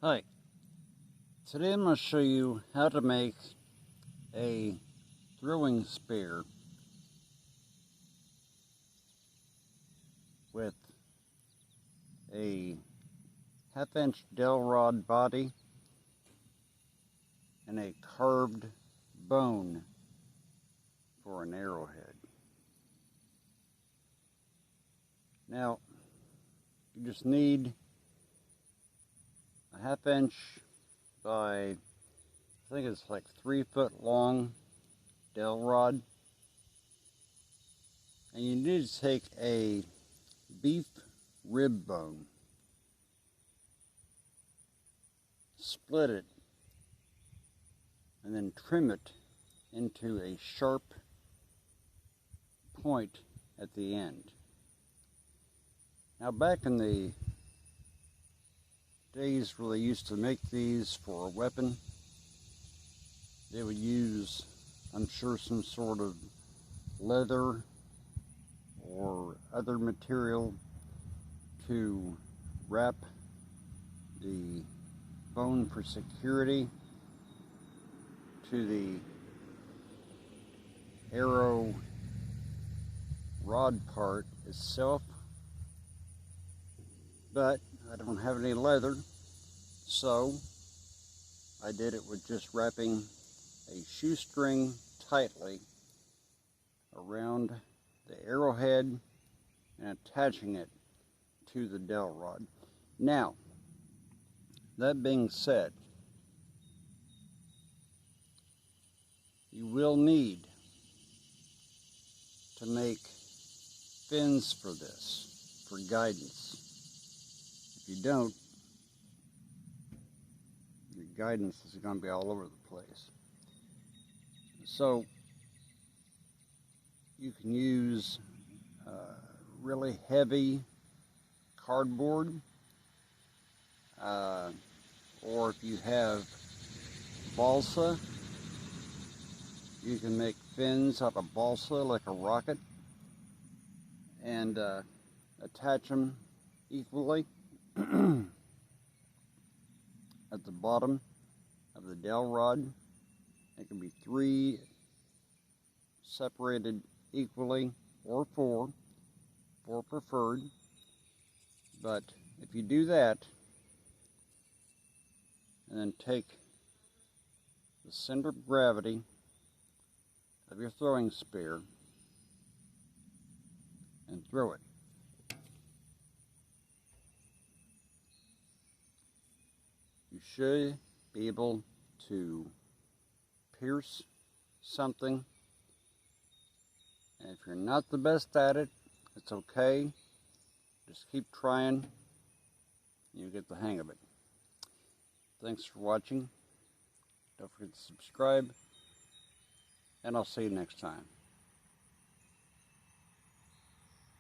Hi, today I'm going to show you how to make a throwing spear with a 1/2-inch dowel rod body and a carved bone for an arrowhead. Now, you just need a 1/2-inch by, I think it's like 3 foot long dowel rod, and you need to take a beef rib bone, split it, and then trim it into a sharp point at the end. Now, back in the days where they used to make these for a weapon, they would use, I'm sure, some sort of leather or other material to wrap the bone for security to the arrow rod part itself, but I don't have any leather, so I did it with just wrapping a shoestring tightly around the arrowhead and attaching it to the dowel rod. Now, that being said, you will need to make fins for this, for guidance. If you don't, your guidance is going to be all over the place. So you can use really heavy cardboard, or if you have balsa, you can make fins out of balsa like a rocket and attach them equally at the bottom of the dowel rod. It can be 3 separated equally, or 4 preferred. But if you do that and then take the center of gravity of your throwing spear and throw it, you should be able to pierce something. And if you're not the best at it, it's okay. Just keep trying. You'll get the hang of it. Thanks for watching. Don't forget to subscribe, and I'll see you next time.